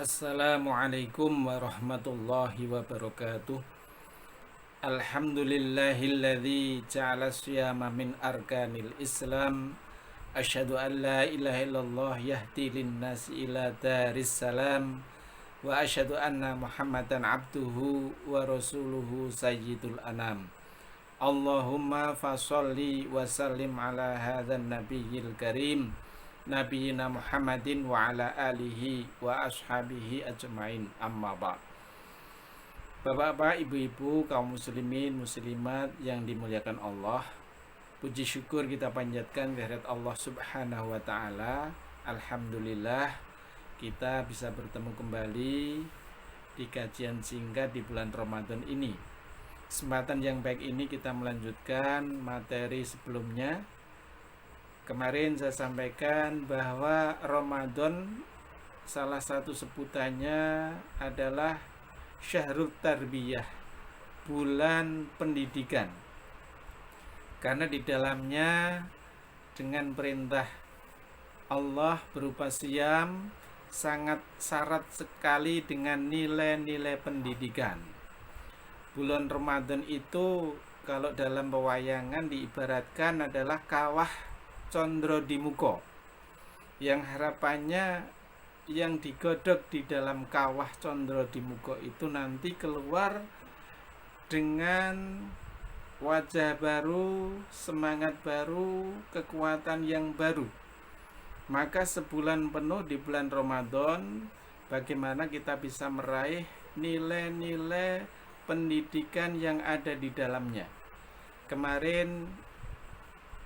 Assalamualaikum warahmatullahi wabarakatuh. Alhamdulillahilladzi ja'ala siyama min arkanil Islam. Asyhadu an la ilaha illallah yahdi linnasi ila daris salam. Wa asyhadu anna Muhammadan abduhu wa rasuluhu sayyidul anam. Allahumma fasalli wa sallim ala hadzal nabiyyil karim Nabiyina Muhammadin wa ala alihi wa ashabihi ajmain, amma ba'd. Bapak-bapak, ibu-ibu, kaum muslimin, muslimat yang dimuliakan Allah, puji syukur kita panjatkan kehadirat Allah subhanahu wa ta'ala. Alhamdulillah kita bisa bertemu kembali di kajian singkat di bulan Ramadan ini. Kesempatan yang baik ini kita melanjutkan materi sebelumnya. Kemarin saya sampaikan bahwa Ramadan salah satu sebutannya adalah Syahrul Tarbiyah, bulan pendidikan. Karena di dalamnya dengan perintah Allah berupa siam sangat syarat sekali dengan nilai-nilai pendidikan. Bulan Ramadan itu kalau dalam pewayangan diibaratkan adalah kawah condro di muko, yang harapannya yang digodok di dalam kawah condro di muko itu nanti keluar dengan wajah baru, semangat baru, kekuatan yang baru. Maka sebulan penuh di bulan Ramadan, bagaimana kita bisa meraih nilai-nilai pendidikan yang ada di dalamnya. Kemarin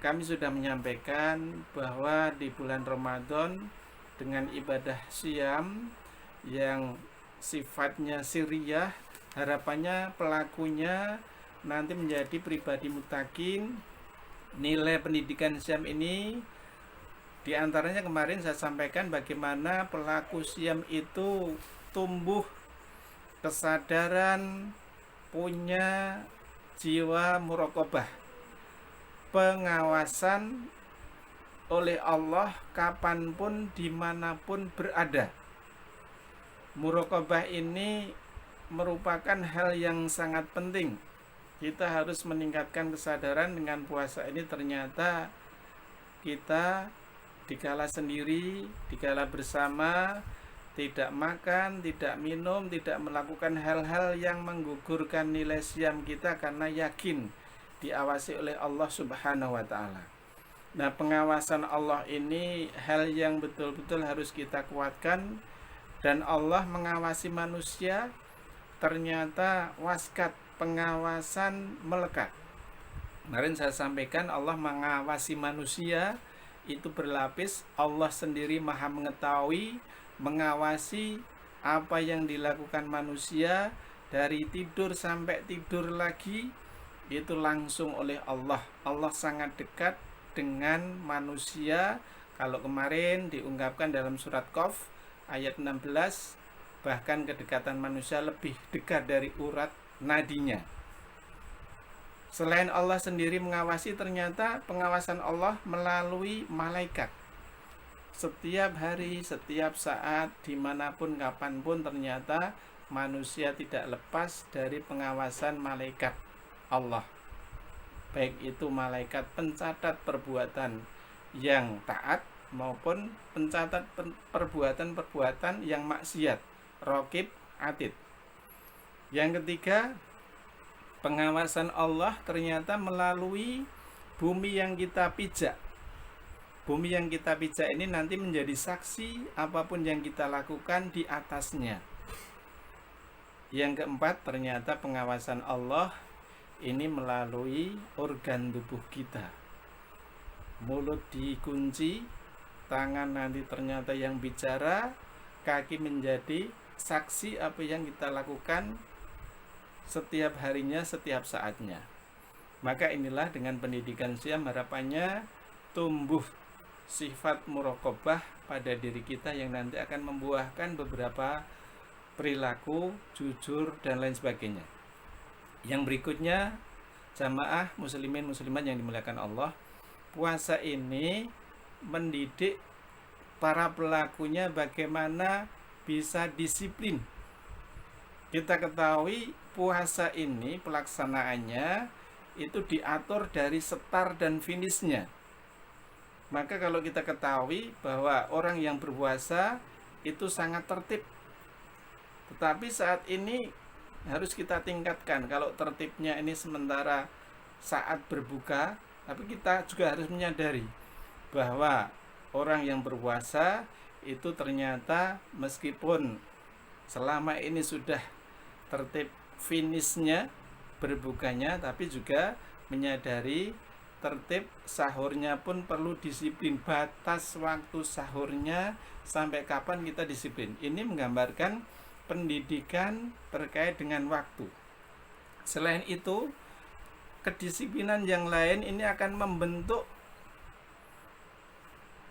kami sudah menyampaikan bahwa di bulan Ramadan dengan ibadah siam yang sifatnya sirriyah, harapannya pelakunya nanti menjadi pribadi mutakin. Nilai pendidikan siam ini diantaranya kemarin saya sampaikan bagaimana pelaku siam itu tumbuh kesadaran, punya jiwa muraqabah, pengawasan oleh Allah kapanpun dimanapun berada. Muraqabah ini merupakan hal yang sangat penting. Kita harus meningkatkan kesadaran dengan puasa ini. Ternyata kita dikala sendiri, dikala bersama, tidak makan, tidak minum, tidak melakukan hal-hal yang menggugurkan nilai siam kita karena yakin diawasi oleh Allah subhanahu wa ta'ala. Nah, pengawasan Allah ini hal yang betul-betul harus kita kuatkan. Dan Allah mengawasi manusia, ternyata waskat pengawasan melekat. Kemarin saya sampaikan Allah mengawasi manusia itu berlapis. Allah sendiri maha mengetahui, mengawasi apa yang dilakukan manusia dari tidur sampai tidur lagi, itu langsung oleh Allah. Allah sangat dekat dengan manusia. Kalau kemarin diungkapkan dalam surat Qaf ayat 16, bahkan kedekatan manusia lebih dekat dari urat nadinya. Selain Allah sendiri mengawasi, ternyata pengawasan Allah melalui malaikat. Setiap hari, setiap saat, dimanapun, kapanpun, ternyata manusia tidak lepas dari pengawasan malaikat Allah. Baik itu malaikat pencatat perbuatan yang taat maupun pencatat perbuatan-perbuatan yang maksiat, raqib atid. Yang ketiga, pengawasan Allah ternyata melalui bumi yang kita pijak. Bumi yang kita pijak ini nanti menjadi saksi apapun yang kita lakukan di atasnya. Yang keempat, ternyata pengawasan Allah ini melalui organ tubuh kita. Mulut dikunci, tangan nanti ternyata yang bicara, kaki menjadi saksi apa yang kita lakukan setiap harinya, setiap saatnya. Maka inilah dengan pendidikan siam harapannya tumbuh sifat muraqabah pada diri kita yang nanti akan membuahkan beberapa perilaku jujur dan lain sebagainya. Yang berikutnya, jamaah muslimin muslimat yang dimuliakan Allah, puasa ini mendidik para pelakunya bagaimana bisa disiplin. Kita ketahui puasa ini pelaksanaannya itu diatur dari start dan finishnya. Maka kalau kita ketahui bahwa orang yang berpuasa itu sangat tertib, tetapi saat ini harus kita tingkatkan. Kalau tertibnya ini sementara saat berbuka, tapi kita juga harus menyadari bahwa orang yang berpuasa itu ternyata meskipun selama ini sudah tertib finishnya berbukanya, tapi juga menyadari tertib sahurnya pun perlu disiplin. Batas waktu sahurnya sampai kapan kita disiplin. Ini menggambarkan pendidikan terkait dengan waktu. Selain itu, kedisiplinan yang lain ini akan membentuk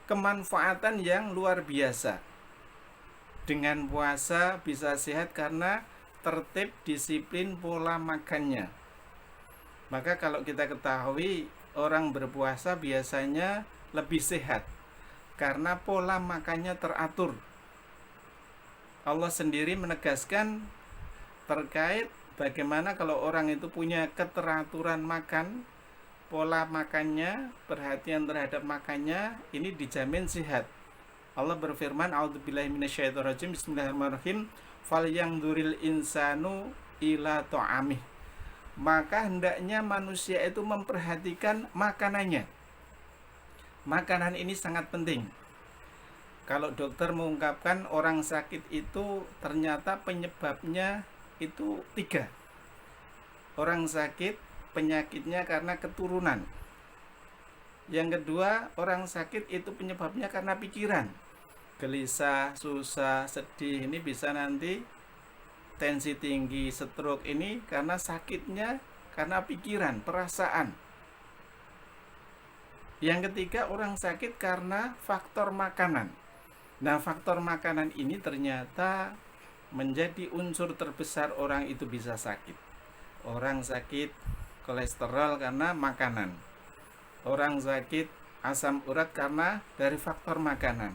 kemanfaatan yang luar biasa. Dengan puasa bisa sehat karena tertib disiplin pola makannya. Maka kalau kita ketahui orang berpuasa biasanya lebih sehat karena pola makannya teratur. Allah sendiri menegaskan terkait bagaimana kalau orang itu punya keteraturan makan, pola makannya, perhatian terhadap makannya, ini dijamin sehat. Allah berfirman, a'udzubillahi minasyaitonirrajim, bismillahirrahmanirrahim, falyangduril insanu ila ta'amih. Maka hendaknya manusia itu memperhatikan makanannya. Makanan ini sangat penting. Kalau dokter mengungkapkan orang sakit itu ternyata penyebabnya itu 3. Orang sakit penyakitnya karena keturunan. Yang kedua, orang sakit itu penyebabnya karena pikiran. Gelisah, susah, sedih, ini bisa nanti tensi tinggi, stroke, ini karena sakitnya karena pikiran, perasaan. Yang ketiga, orang sakit karena faktor makanan. Nah, faktor makanan ini ternyata menjadi unsur terbesar orang itu bisa sakit. Orang sakit kolesterol karena makanan. Orang sakit asam urat karena dari faktor makanan.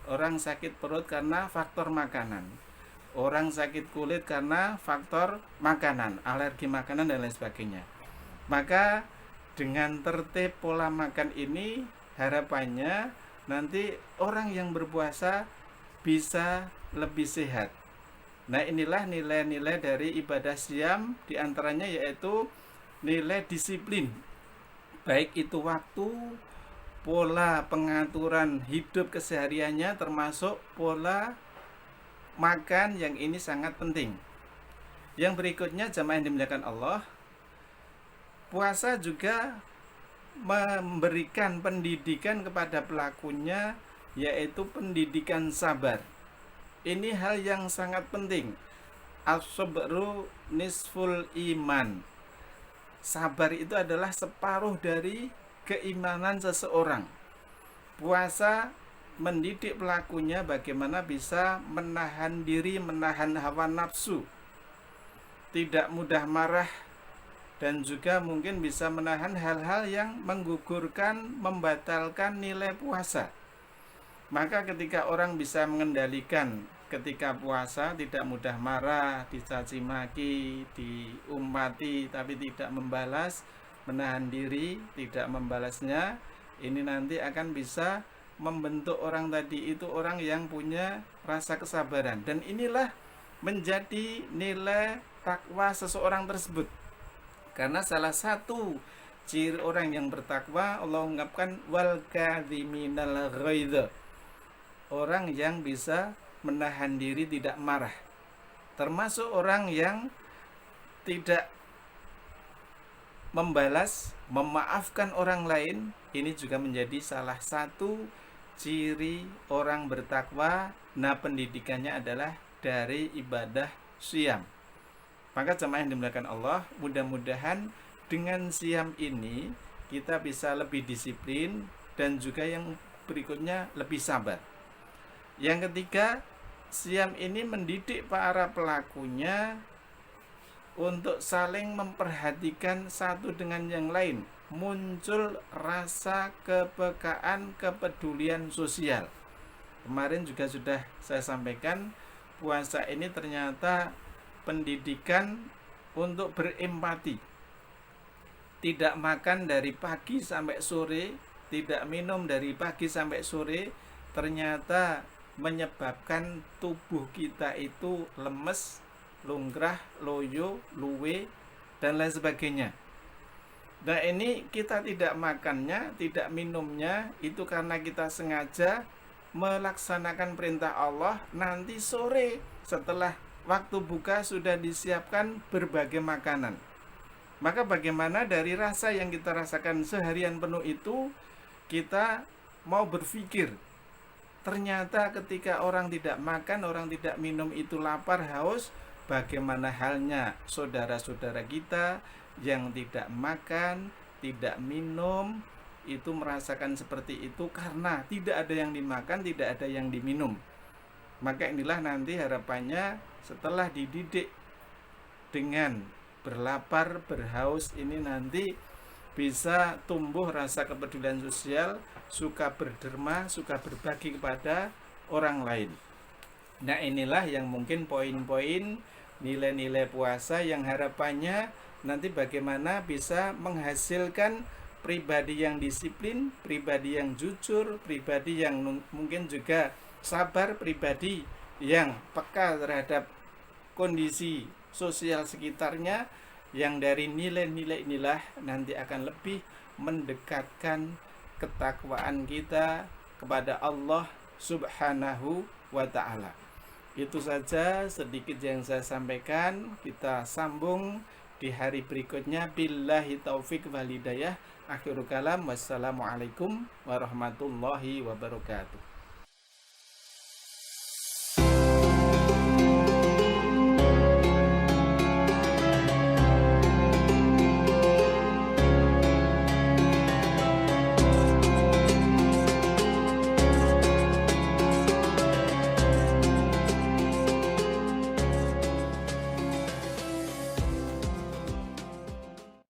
Orang sakit perut karena faktor makanan. Orang sakit kulit karena faktor makanan, alergi makanan dan lain sebagainya. Maka dengan tertib pola makan ini harapannya nanti orang yang berpuasa bisa lebih sehat. Nah, inilah nilai-nilai dari ibadah siam, diantaranya yaitu nilai disiplin, baik itu waktu, pola pengaturan hidup kesehariannya, termasuk pola makan yang ini sangat penting. Yang berikutnya jamaah yang dimuliakan Allah, puasa juga memberikan pendidikan kepada pelakunya, yaitu pendidikan sabar. Ini hal yang sangat penting. As-sabru nisful iman. Sabar itu adalah separuh dari keimanan seseorang. Puasa mendidik pelakunya bagaimana bisa menahan diri, menahan hawa nafsu, tidak mudah marah, dan juga mungkin bisa menahan hal-hal yang menggugurkan, membatalkan nilai puasa. Maka ketika orang bisa mengendalikan ketika puasa, tidak mudah marah, dicaci maki, diumpati tapi tidak membalas, menahan diri, tidak membalasnya, ini nanti akan bisa membentuk orang tadi itu orang yang punya rasa kesabaran. Dan inilah menjadi nilai takwa seseorang tersebut. Karena salah satu ciri orang yang bertakwa, Allah mengungkapkan wal kadhiminal ghaidha. Orang yang bisa menahan diri, tidak marah. Termasuk orang yang tidak membalas, memaafkan orang lain, ini juga menjadi salah satu ciri orang bertakwa. Nah, pendidikannya adalah dari ibadah siam. Maka jemaah yang dimuliakan Allah, mudah-mudahan dengan siam ini kita bisa lebih disiplin dan juga yang berikutnya lebih sabar. Yang ketiga, siam ini mendidik para pelakunya untuk saling memperhatikan satu dengan yang lain. Muncul rasa kepekaan, kepedulian sosial. Kemarin juga sudah saya sampaikan puasa ini ternyata pendidikan untuk berempati. Tidak makan dari pagi sampai sore, tidak minum dari pagi sampai sore, ternyata menyebabkan tubuh kita itu lemes, lungkrah, loyo, luwe, dan lain sebagainya. Nah, ini kita tidak makannya, tidak minumnya, itu karena kita sengaja melaksanakan perintah Allah. Nanti sore setelah waktu buka sudah disiapkan berbagai makanan. Maka bagaimana dari rasa yang kita rasakan seharian penuh itu, kita mau berpikir, ternyata ketika orang tidak makan, orang tidak minum itu lapar, haus, bagaimana halnya saudara-saudara kita yang tidak makan, tidak minum, itu merasakan seperti itu karena tidak ada yang dimakan, tidak ada yang diminum. Maka inilah nanti harapannya setelah dididik dengan berlapar, berhaus, ini nanti bisa tumbuh rasa kepedulian sosial, suka berderma, suka berbagi kepada orang lain. Nah, inilah yang mungkin poin-poin nilai-nilai puasa yang harapannya nanti bagaimana bisa menghasilkan pribadi yang disiplin, pribadi yang jujur, pribadi yang mungkin juga sabar, pribadi yang peka terhadap kondisi sosial sekitarnya, yang dari nilai-nilai inilah nanti akan lebih mendekatkan ketakwaan kita kepada Allah Subhanahu wa ta'ala. Itu saja sedikit yang saya sampaikan. Kita sambung di hari berikutnya. Billahi taufik wal hidayah. Akhirul kalam. Wassalamualaikum warahmatullahi wabarakatuh.